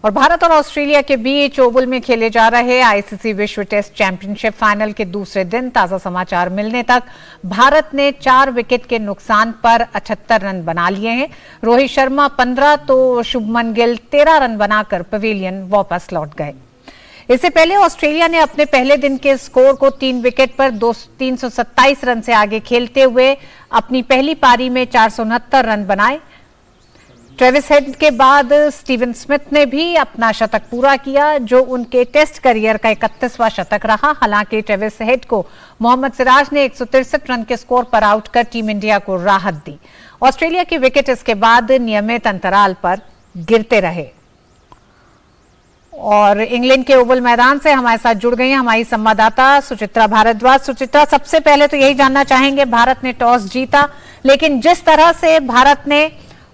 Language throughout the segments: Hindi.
और भारत और ऑस्ट्रेलिया के बीच ओवल में खेले जा रहे आईसीसी विश्व टेस्ट चैंपियनशिप फाइनल के दूसरे दिन ताजा समाचार मिलने तक भारत ने 4 विकेट के नुकसान पर 78 रन बना लिए हैं। रोहित शर्मा 15 तो शुभमन गिल 13 रन बनाकर पवेलियन वापस लौट गए। इससे पहले ऑस्ट्रेलिया ने अपने पहले दिन के स्कोर को 3 विकेट पर 327 रन से आगे खेलते हुए अपनी पहली पारी में 469 रन बनाए। ट्रेविस हेड के बाद स्टीवन स्मिथ ने भी अपना शतक पूरा किया, जो उनके टेस्ट करियर का 31वां शतक रहा। हालांकि ट्रेविस हेड को मोहम्मद सिराज ने 163 रन के स्कोर पर आउट कर टीम इंडिया को राहत दी। ऑस्ट्रेलिया के विकेट इसके बाद नियमित अंतराल पर गिरते रहे। और इंग्लैंड के ओवल मैदान से हमारे साथ जुड़ गई हैं हमारी संवाददाता सुचित्रा भारद्वाज। सुचित्रा, सबसे पहले तो यही जानना चाहेंगे, भारत ने टॉस जीता, लेकिन जिस तरह से भारत ने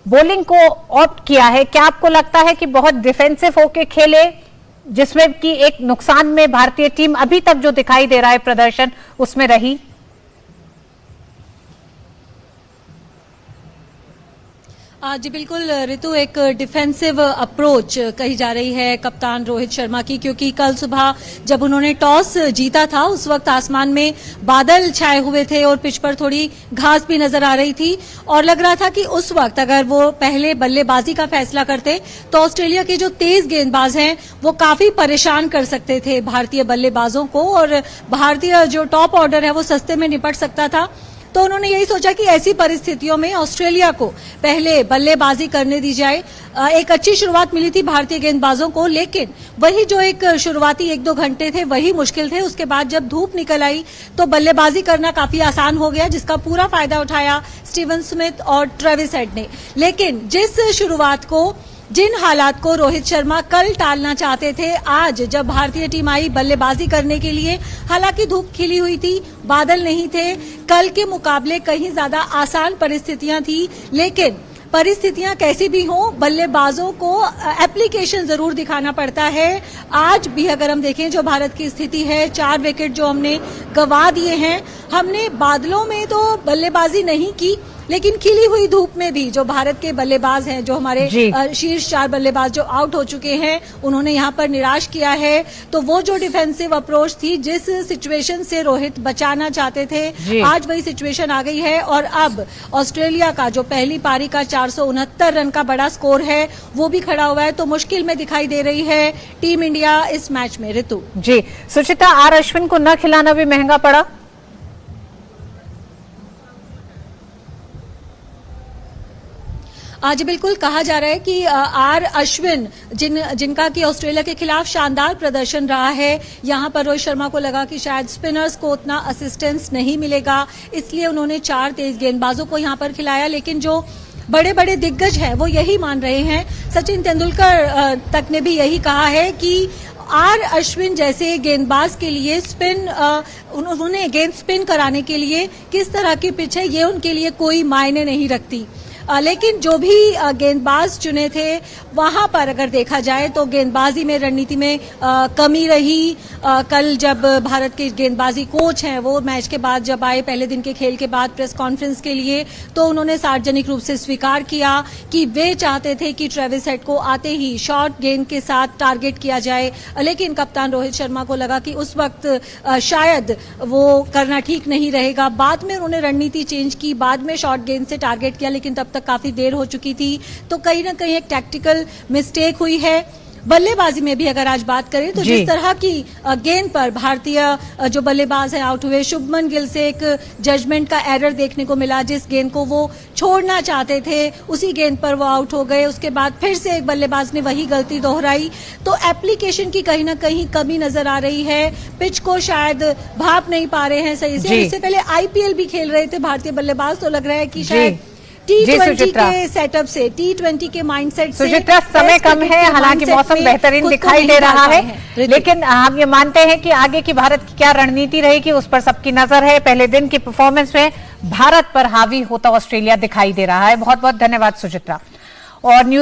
बॉलिंग को ऑप्ट किया है, क्या आपको लगता है कि बहुत डिफेंसिव होके खेले, जिसमें कि एक नुकसान में भारतीय टीम अभी तक जो दिखाई दे रहा है प्रदर्शन उसमें रही? जी बिल्कुल ऋतु, एक डिफेंसिव अप्रोच कही जा रही है कप्तान रोहित शर्मा की, क्योंकि कल सुबह जब उन्होंने टॉस जीता था उस वक्त आसमान में बादल छाए हुए थे और पिच पर थोड़ी घास भी नजर आ रही थी और लग रहा था कि उस वक्त अगर वो पहले बल्लेबाजी का फैसला करते तो ऑस्ट्रेलिया के जो तेज गेंदबाज हैं वो काफी परेशान कर सकते थे भारतीय बल्लेबाजों को और भारतीय जो टॉप ऑर्डर है वो सस्ते में निपट सकता था। तो उन्होंने यही सोचा कि ऐसी परिस्थितियों में ऑस्ट्रेलिया को पहले बल्लेबाजी करने दी जाए। एक अच्छी शुरुआत मिली थी भारतीय गेंदबाजों को, लेकिन वही जो एक शुरुआती 1-2 घंटे थे वही मुश्किल थे। उसके बाद जब धूप निकल आई तो बल्लेबाजी करना काफी आसान हो गया, जिसका पूरा फायदा उठाया स्टीवन स्मिथ और ट्रेविस हेड ने। लेकिन जिस शुरुआत को, जिन हालात को रोहित शर्मा कल टालना चाहते थे, आज जब भारतीय टीम आई बल्लेबाजी करने के लिए, हालांकि धूप खिली हुई थी, बादल नहीं थे, कल के मुकाबले कहीं ज्यादा आसान परिस्थितियां थी, लेकिन परिस्थितियां कैसी भी हों बल्लेबाजों को एप्लीकेशन जरूर दिखाना पड़ता है। आज भी अगर हम देखें जो भारत की स्थिति है, 4 विकेट जो हमने गंवा दिए हैं, हमने बादलों में तो बल्लेबाजी नहीं की, लेकिन खिली हुई धूप में भी जो भारत के बल्लेबाज हैं, जो हमारे शीर्ष 4 बल्लेबाज जो आउट हो चुके हैं, उन्होंने यहां पर निराश किया है। तो वो जो डिफेंसिव अप्रोच थी, जिस सिचुएशन से रोहित बचाना चाहते थे, आज वही सिचुएशन आ गई है और अब ऑस्ट्रेलिया का जो पहली पारी का 469 रन का बड़ा स्कोर है वो भी खड़ा हुआ है। तो मुश्किल में दिखाई दे रही है टीम इंडिया इस मैच में। ऋतु जी, सुचित्रा, आर अश्विन को न खिलाना भी महंगा पड़ा? आज बिल्कुल कहा जा रहा है कि आर अश्विन जिनका कि ऑस्ट्रेलिया के खिलाफ शानदार प्रदर्शन रहा है, यहां पर रोहित शर्मा को लगा कि शायद स्पिनर्स को उतना असिस्टेंस नहीं मिलेगा, इसलिए उन्होंने 4 तेज गेंदबाजों को यहां पर खिलाया। लेकिन जो बड़े बड़े दिग्गज हैं वो यही मान रहे हैं, सचिन तेंदुलकर तक ने भी यही कहा है कि आर अश्विन जैसे गेंदबाज के लिए उन्होंने गेंद स्पिन कराने के लिए किस तरह की पिच है ये उनके लिए कोई मायने नहीं रखती। लेकिन जो भी गेंदबाज चुने थे वहां पर अगर देखा जाए तो गेंदबाजी में, रणनीति में कमी रही। कल जब भारत के गेंदबाजी कोच हैं वो मैच के बाद जब आए, पहले दिन के खेल के बाद प्रेस कॉन्फ्रेंस के लिए, तो उन्होंने सार्वजनिक रूप से स्वीकार किया कि वे चाहते थे कि ट्रेविस हेड को आते ही शॉर्ट गेंद के साथ टारगेट किया जाए, लेकिन कप्तान रोहित शर्मा को लगा कि उस वक्त शायद वो करना ठीक नहीं रहेगा। बाद में उन्होंने रणनीति चेंज की, बाद में शॉर्ट गेंद से टारगेट किया, लेकिन तब तक काफी देर हो चुकी थी। तो कहीं ना कहीं एक टैक्टिकल मिस्टेक हुई है। बल्लेबाजी में भी अगर आज बात करें तो जिस तरह की गेंद पर भारतीय जो बल्लेबाज हैं आउट हुए, शुभमन गिल से एक जजमेंट का एरर देखने को मिला, जिस गेंद को वो छोड़ना चाहते थे उसी गेंद पर वो आउट हो गए। उसके बाद फिर से एक बल्लेबाज ने वही गलती दोहराई। तो एप्लीकेशन की कहीं ना कहीं कमी नजर आ रही है, पिच को शायद भाप नहीं पा रहे हैं सही से। इससे पहले आईपीएल भी खेल रहे थे भारतीय बल्लेबाज, तो लग रहा है कि शायद T20 के सेटअप से, T20 के माइंडसेट से। सुचित्रा, समय कम है, हालांकि मौसम बेहतरीन दिखाई दे रहा है, लेकिन हम ये मानते हैं कि आगे की भारत की क्या रणनीति रहेगी उस पर सबकी नजर है। पहले दिन की परफॉर्मेंस में भारत पर हावी होता ऑस्ट्रेलिया दिखाई दे रहा है। बहुत बहुत धन्यवाद सुचित्रा। और न्यूज